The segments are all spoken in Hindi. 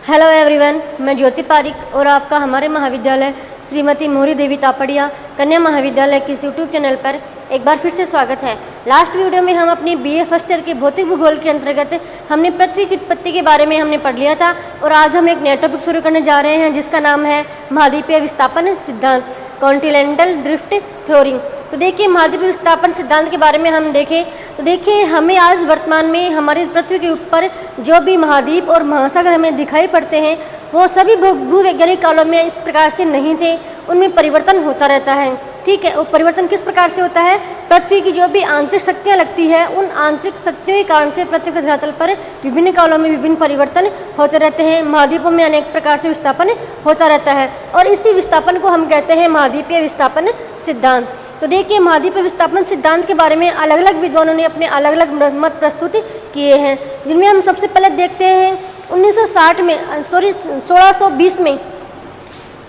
हेलो एवरीवन, मैं ज्योति पारिक और आपका हमारे महाविद्यालय श्रीमती मोहरी देवी तापड़िया कन्या महाविद्यालय के इस यूट्यूब चैनल पर एक बार फिर से स्वागत है। लास्ट वीडियो में हम अपनी बीए फर्स्ट ईयर के भौतिक भूगोल के अंतर्गत हमने पृथ्वी की उत्पत्ति के बारे में हमने पढ़ लिया था और आज हम एक नया टॉपिक शुरू करने जा रहे हैं जिसका नाम है महाद्वीपीय विस्थापन सिद्धांत, कॉन्टिनेंटल ड्रिफ्ट थ्योरी। तो देखिए, महाद्वीपीय विस्थापन सिद्धांत के बारे में हम देखें तो देखिए, हमें आज वर्तमान में हमारी पृथ्वी के ऊपर जो भी महाद्वीप और महासागर हमें दिखाई पड़ते हैं वो सभी भूवैज्ञानिक कालों में इस प्रकार से नहीं थे, उनमें परिवर्तन होता रहता है। ठीक है, वो परिवर्तन किस प्रकार से होता है? पृथ्वी की जो भी आंतरिक शक्तियाँ लगती है उन आंतरिक शक्तियों के कारण से पृथ्वी के धरातल पर विभिन्न कालों में विभिन्न परिवर्तन होते रहते हैं। महाद्वीपों में अनेक प्रकार से विस्थापन होता रहता है और इसी विस्थापन को हम कहते हैं महाद्वीपीय विस्थापन सिद्धांत। तो देखिए, महाद्वीपीय विस्थापन सिद्धांत के बारे में अलग अलग विद्वानों ने अपने अलग अलग मत प्रस्तुत किए हैं, जिनमें हम सबसे पहले देखते हैं 1620 में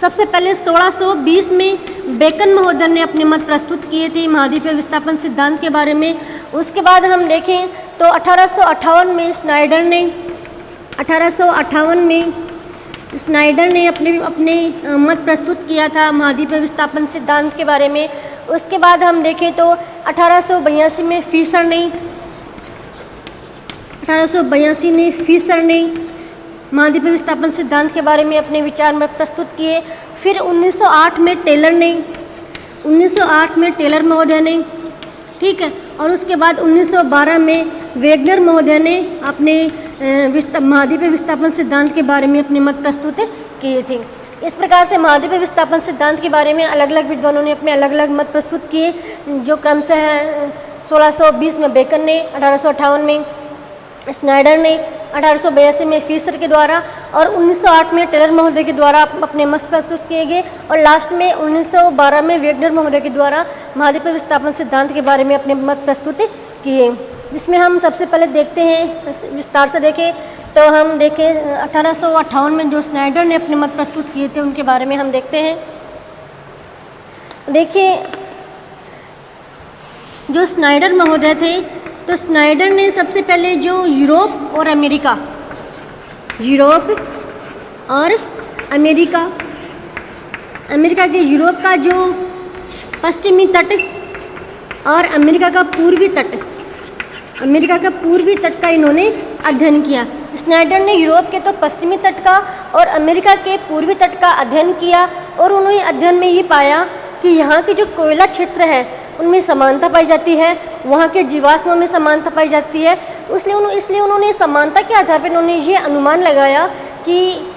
सबसे पहले 1620 में बेकन महोदय ने अपने मत प्रस्तुत किए थे महाद्वीपीय विस्थापन सिद्धांत के बारे में। उसके बाद हम देखें तो 1858 में स्नाइडर ने अपने मत प्रस्तुत किया था महाद्वीपीय विस्थापन सिद्धांत के बारे में। उसके बाद हम देखें तो 1882 में फीसर ने महाद्वीपीय विस्थापन सिद्धांत के बारे में अपने विचार मत प्रस्तुत किए। फिर 1908 में टेलर महोदय ने, ठीक है, और उसके बाद 1912 में वेगनर महोदय ने अपने महाद्वीपीय विस्थापन सिद्धांत के बारे में अपने मत प्रस्तुत किए थे। इस प्रकार से महाद्वीपीय विस्थापन सिद्धांत के बारे में अलग अलग विद्वानों ने अपने अलग अलग मत प्रस्तुत किए, जो क्रमशः है 1620 में बेकन ने, 1858 में स्नाइडर ने, 1882 में फीसर के द्वारा और 1908 में टेलर महोदय के द्वारा अपने मत प्रस्तुत किए गए और लास्ट में 1912 में वेगनर महोदय के द्वारा महाद्वीपीय विस्थापन सिद्धांत के बारे में अपने मत प्रस्तुत किए। जिसमें हम सबसे पहले देखते हैं, विस्तार से देखें तो हम देखें 1858 में जो स्नाइडर ने अपने मत प्रस्तुत किए थे उनके बारे में हम देखते हैं। देखिए, जो स्नाइडर महोदय थे तो स्नाइडर ने सबसे पहले जो यूरोप और अमेरिका के यूरोप का जो पश्चिमी तट और अमेरिका का पूर्वी तट का इन्होंने अध्ययन किया। स्नाइडर ने यूरोप के तो पश्चिमी तट का और अमेरिका के पूर्वी तट का अध्ययन किया और उन्होंने अध्ययन में ये पाया कि यहाँ के जो कोयला क्षेत्र है उनमें समानता पाई जाती है, वहाँ के जीवाश्मों में समानता पाई जाती है। इसलिए उन्होंने समानता के आधार पर उन्होंने ये अनुमान लगाया कि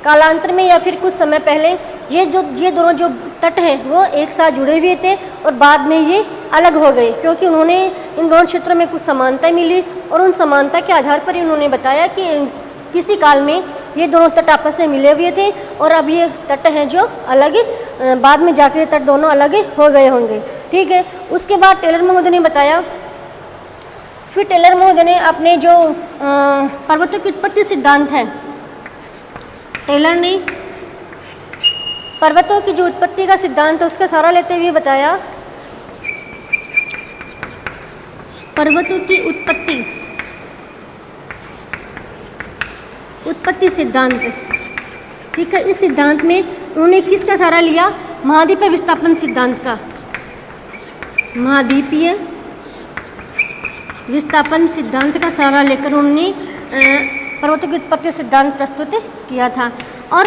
कालांतर में या फिर कुछ समय पहले ये दोनों जो तट हैं वो एक साथ जुड़े हुए थे और बाद में ये अलग हो गए, क्योंकि उन्होंने इन दोनों क्षेत्रों में कुछ समानता मिली और उन समानता के आधार पर उन्होंने बताया कि किसी काल में ये दोनों तट आपस में मिले हुए थे और अब ये तट हैं जो अलग, बाद में जाकर ये तट दोनों अलग हो गए होंगे। ठीक है, उसके बाद टेलर महोदय ने बताया, फिर टेलर महोदय ने अपने जो पर्वतों की उत्पत्ति सिद्धांत है, टेलर ने पर्वतों की जो उत्पत्ति का सिद्धांत है उसका सहारा लेते हुए बताया पर्वतों की उत्पत्ति सिद्धांत। ठीक है, इस सिद्धांत में उन्होंने किसका सहारा लिया? महाद्वीपीय विस्थापन सिद्धांत का। महाद्वीपीय विस्थापन सिद्धांत का सहारा लेकर उन्होंने पर्वतों की उत्पत्ति सिद्धांत प्रस्तुत किया था और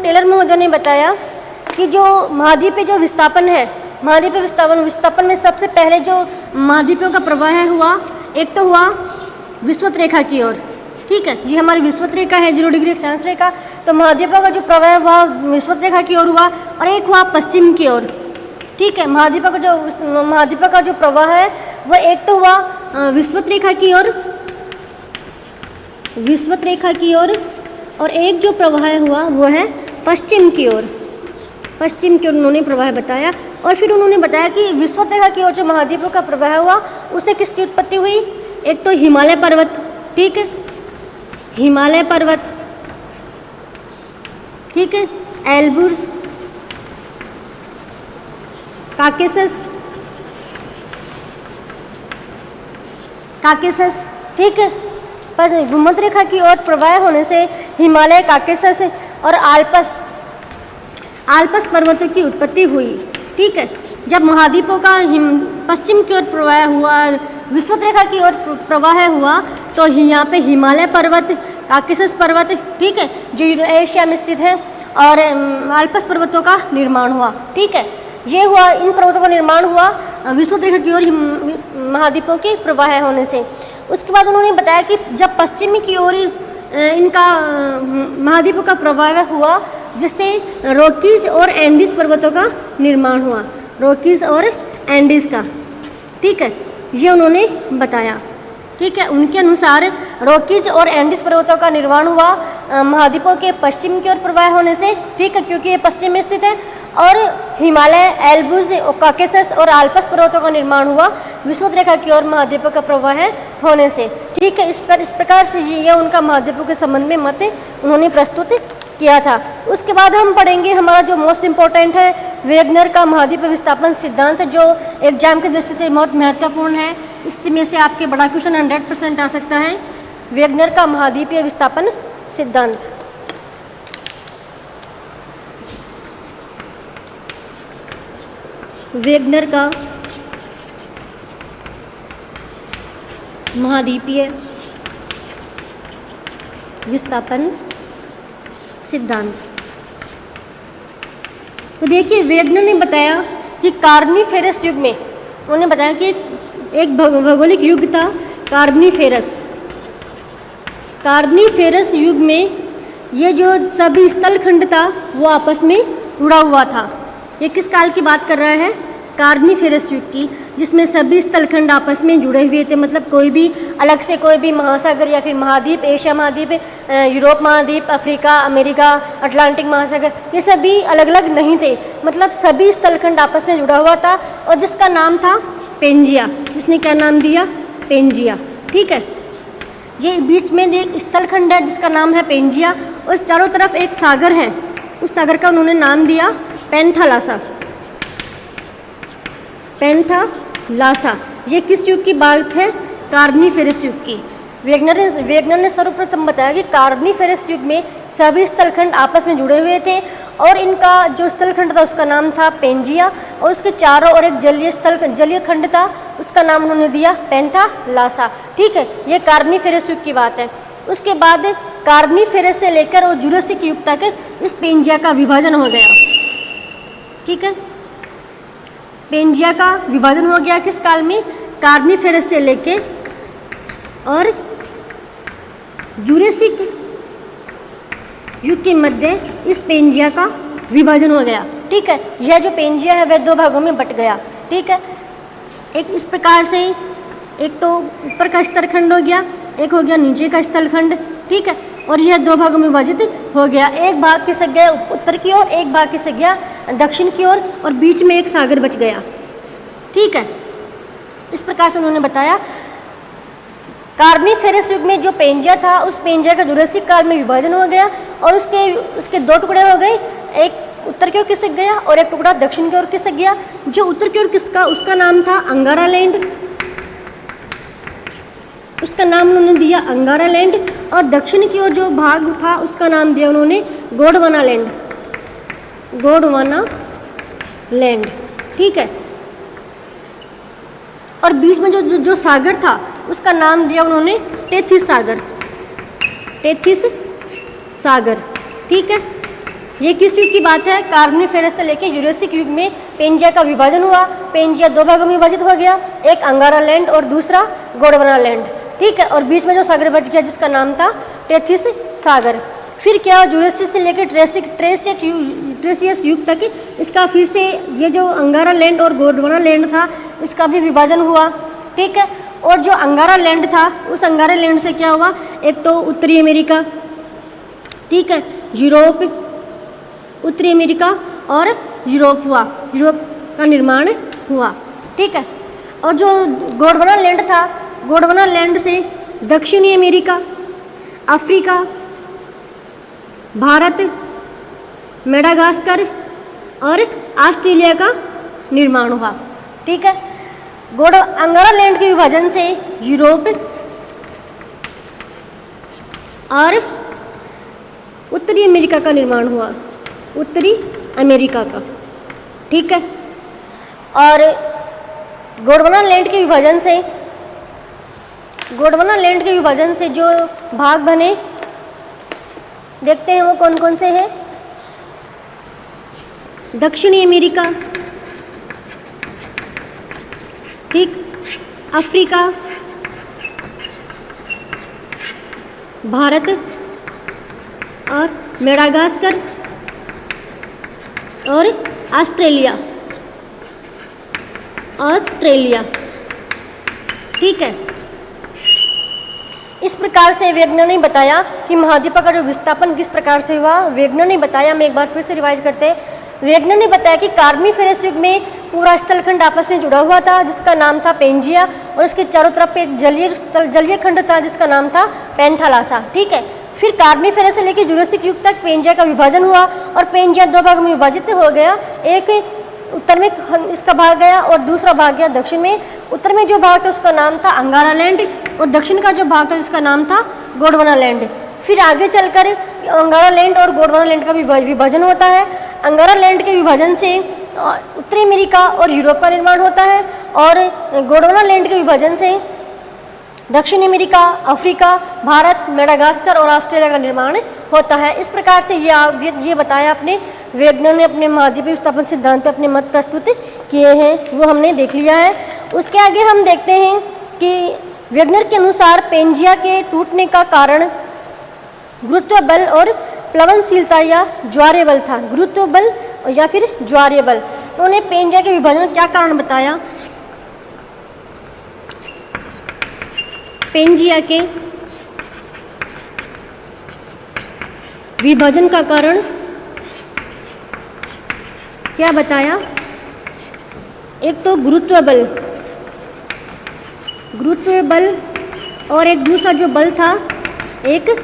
टेलर महोदय ने बताया कि जो महाद्वीपीय जो विस्थापन है, महाद्वीपीय विस्थापन में सबसे पहले जो महाद्वीपों का प्रवाह हुआ, एक तो हुआ विषुवत रेखा की ओर। ठीक है, ये हमारी विषुवत रेखा है 0 डिग्री अक्षांश रेखा, तो महाद्वीपों का जो प्रवाह हुआ विषुवत रेखा की ओर हुआ और एक हुआ पश्चिम की ओर। ठीक है, महाद्वीपों का जो प्रवाह है वह एक तो हुआ विषुवत रेखा की ओर और एक जो प्रवाह हुआ वो है पश्चिम की ओर उन्होंने प्रवाह बताया। और फिर उन्होंने बताया कि विषुवत रेखा की ओर जो महाद्वीपों का प्रवाह हुआ उससे किसकी उत्पत्ति हुई? एक तो हिमालय पर्वत, ठीक है, हिमालय पर्वत, ठीक है, एल्ब्रूस, काकेसस ठीक है। भूमध्य रेखा की ओर प्रवाह होने से हिमालय, काकेशस और आल्प्स पर्वतों की उत्पत्ति हुई। ठीक है। जब महाद्वीपों का पश्चिम की ओर प्रवाह हुआ, विषुवत रेखा की ओर प्रवाह हुआ, तो यहाँ पे हिमालय पर्वत, काकेशस पर्वत, ठीक है, जो एशिया में स्थित है, और आल्प्स पर्वतों का निर्माण हुआ। ठीक है। ये हुआ, इन पर्वतों का निर्माण हुआ विषुवत रेखा की ओर महाद्वीपों के प्रवाह होने से। उसके बाद उन्होंने बताया कि जब पश्चिमी की ओर इनका महाद्वीपों का प्रवाह हुआ, जिससे रॉकीज और एंडीज पर्वतों का निर्माण हुआ, रॉकीज और एंडीज का। ठीक है, ये उन्होंने बताया। ठीक है। उनके अनुसार रॉकीज और एंडीज पर्वतों का निर्माण हुआ महाद्वीपों के पश्चिम की ओर प्रवाह होने से। ठीक है, क्योंकि ये पश्चिम में स्थित है। और हिमालय, एल्ब्रूज, काकेशस और आल्प्स पर्वतों का निर्माण हुआ विषुवत रेखा की ओर महाद्वीपों का प्रवाह होने से। ठीक है। इस प्रकार से ये उनका महाद्वीपों के संबंध में मत उन्होंने प्रस्तुत किया था। उसके बाद हम पढ़ेंगे हमारा जो मोस्ट इम्पोर्टेंट है, वेगनर का महाद्वीप विस्थापन सिद्धांत, जो एग्जाम की दृष्टि से बहुत महत्वपूर्ण है। इसमें से आपके बड़ा क्वेश्चन 100% आ सकता है। वेगनर का महाद्वीपीय विस्थापन सिद्धांत। वेगनर का महाद्वीपीय विस्थापन सिद्धांत। तो देखिए, वेगनर ने बताया कि कार्बोनिफेरस युग में, उन्होंने बताया कि एक भौगोलिक युग था कार्बोनिफेरस। कार्बोनिफेरस युग में ये जो सभी स्थलखंड था वो आपस में जुड़ा हुआ था। ये किस काल की बात कर रहा है? कार्बोनिफेरस युग की, जिसमें सभी स्थलखंड आपस में जुड़े हुए थे। मतलब कोई भी अलग से कोई भी महासागर या फिर महाद्वीप, एशिया महाद्वीप, यूरोप महाद्वीप, अफ्रीका, अमेरिका, अटलांटिक महासागर, ये सभी अलग अलग नहीं थे। मतलब सभी स्थलखंड आपस में जुड़ा हुआ था, और जिसका नाम था पेंजिया। जिसने क्या नाम दिया? पेंजिया। ठीक है। ये बीच में एक स्थलखंड है जिसका नाम है पेंजिया, और चारों तरफ एक सागर है, उस सागर का उन्होंने नाम दिया पैंथालासा। पैंथालासा। ये किस युग की बात है? कार्बोनिफेरस युग की। वेगनर ने सर्वप्रथम बताया कि कार्बोनिफेरस युग में सभी स्थलखंड आपस में जुड़े हुए थे, और इनका जो स्थलखंड था उसका नाम था पेंजिया, और उसके चारों ओर एक जलीय खंड था, उसका नाम उन्होंने दिया पैंथालासा। ठीक है, ये कार्बोनिफेरस युग की बात है। उसके बाद कार्बोनिफेरस से लेकर और जुरासिक युग तक इस पेंजिया का विभाजन हो गया। ठीक है, पेंजिया का विभाजन हो गया किस काल में? कार्बोनिफेरस से लेके और जुरासिक युग के मध्य इस पेंजिया का विभाजन हो गया। ठीक है, यह जो पेंजिया है वह दो भागों में बट गया। ठीक है, एक इस प्रकार से, एक तो ऊपर का स्थलखंड हो गया, एक हो गया नीचे का स्थलखंड। ठीक है, और यह दो भागों में विभाजित हो गया। एक भाग खिसक गया उत्तर की ओर, एक भाग खिसक गया दक्षिण की ओर, और बीच में एक सागर बच गया। ठीक है, इस प्रकार से उन्होंने बताया। कार्बोनिफेरस युग में जो पेंजिया था, उस पेंजिया का जुरासिक काल में विभाजन हो गया, और उसके दो टुकड़े हो गए। एक उत्तर की ओर खिसक गया और एक टुकड़ा दक्षिण की ओर खिसक गया। जो उत्तर की ओर किसका, उसका नाम था अंगारा लैंड, उसका नाम उन्होंने दिया अंगारा लैंड, और दक्षिण की ओर जो भाग था उसका नाम दिया उन्होंने गोंडवाना लैंड, गोंडवाना लैंड। ठीक है, और बीच में जो सागर था उसका नाम दिया उन्होंने टेथिस सागर, टेथिस सागर। ठीक है, ये किस युग की बात है? कार्बोनिफेरस से लेकर जुरासिक युग में पेंजिया का विभाजन हुआ। पेंजिया दो भागों में विभाजित हो गया, एक अंगारा लैंड और दूसरा गोंडवाना लैंड। ठीक है, और बीच में जो सागर बच गया जिसका नाम था टेथिस सागर। फिर क्या, जुरासिक से लेकर ट्रेसियस युग तक इसका फिर से ये जो अंगारा लैंड और गोंडवाना लैंड था इसका भी विभाजन हुआ। ठीक है, और जो अंगारा लैंड था उस अंगारा लैंड से क्या हुआ? एक तो उत्तरी अमेरिका, ठीक है, यूरोप, उत्तरी अमेरिका और यूरोप हुआ, यूरोप का निर्माण हुआ। ठीक है, और जो गोंडवाना लैंड था, गोंडवाना लैंड से दक्षिणी अमेरिका, अफ्रीका, भारत, मेडागास्कर और ऑस्ट्रेलिया का निर्माण हुआ। ठीक है, अंगारा लैंड के विभाजन से यूरोप, और उत्तरी अमेरिका का निर्माण हुआ, उत्तरी अमेरिका का। ठीक है। और गोंडवाना लैंड के विभाजन से जो भाग बने, देखते हैं वो कौन कौन से हैं। दक्षिणी अमेरिका, ठीक, अफ्रीका, भारत और मेडागास्कर और ऑस्ट्रेलिया। ठीक है। इस प्रकार से वैज्ञानिक ने बताया कि महाद्वीप का जो विस्थापन किस प्रकार से हुआ, वैज्ञानिक ने बताया। मैं एक बार फिर से रिवाइज करते हैं। वैज्ञानिक ने बताया कि कार्बोनिफेरस युग में पूरा स्थलखंड आपस में जुड़ा हुआ था जिसका नाम था पेंजिया, और इसके चारों तरफ एक जलीय खंड था जिसका नाम था पेंथालासा। ठीक है। फिर कार्बोनिफेरस से लेकर जुरासिक युग तक पेंजिया का विभाजन हुआ और पेंजिया दो भागों में विभाजित हो गया। एक उत्तर में इसका भाग गया और दूसरा भाग गया दक्षिण में। उत्तर में जो भाग था उसका नाम था अंगारा लैंड और दक्षिण का जो भाग था जिसका नाम था गोंडवाना लैंड। फिर आगे चलकर अंगारा लैंड और गोंडवाना लैंड का विभाजन होता है। अंगारा लैंड के विभाजन से उत्तरी अमेरिका और यूरोप का निर्माण होता है और गोंडवाना लैंड के विभाजन से दक्षिण अमेरिका, अफ्रीका, भारत, मेडागास्कर और ऑस्ट्रेलिया का निर्माण होता है। इस प्रकार से ये बताया अपने वैज्ञानिक ने अपने महाद्वीपीय विस्थापन सिद्धांत पे अपने मत प्रस्तुत किए हैं, वो हमने देख लिया है। उसके आगे हम देखते हैं कि वैज्ञानिक के अनुसार पेंजिया के टूटने का कारण गुरुत्व बल और प्लवनशीलता या ज्वारीय बल था। गुरुत्व बल या फिर ज्वारीय बल। उन्होंने पेंजिया के विभाजन का क्या कारण बताया। पेंजिया के विभाजन का कारण क्या बताया। एक तो गुरुत्व बल और एक दूसरा जो बल था एक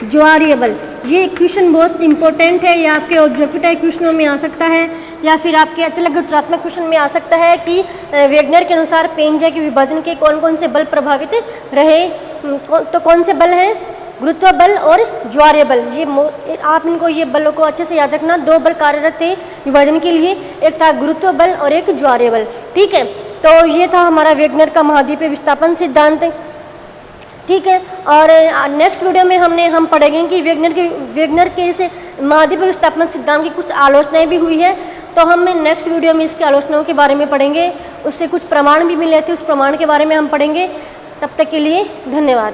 ज्वारीय बल। ये क्वेश्चन बहुत इंपॉर्टेंट है, ये आपके ऑब्जेक्टिव क्वेश्चनों में आ सकता है या फिर आपके अतिलग्न उत्तरात्मक क्वेश्चन में आ सकता है कि वैज्ञानिक के अनुसार पेंजिया के विभाजन के कौन कौन से बल प्रभावित रहे। तो कौन से बल हैं, गुरुत्व बल और ज्वारीय बल। ये आप इनको ये बलों को अच्छे से याद रखना। दो बल कार्यरत थे विभाजन के लिए, एक था गुरुत्व बल और एक ज्वारीय बल। ठीक है। तो ये था हमारा वैज्ञानिक का महाद्वीपीय विस्थापन सिद्धांत। ठीक है। और नेक्स्ट वीडियो में हम पढ़ेंगे कि वैज्ञानिक के इस महाद्वीपीय विस्थापन सिद्धांत की कुछ आलोचनाएं भी हुई है। तो हम नेक्स्ट वीडियो में इसकी आलोचनाओं के बारे में पढ़ेंगे। उससे कुछ प्रमाण भी मिले थे, उस प्रमाण के बारे में हम पढ़ेंगे। तब तक के लिए धन्यवाद।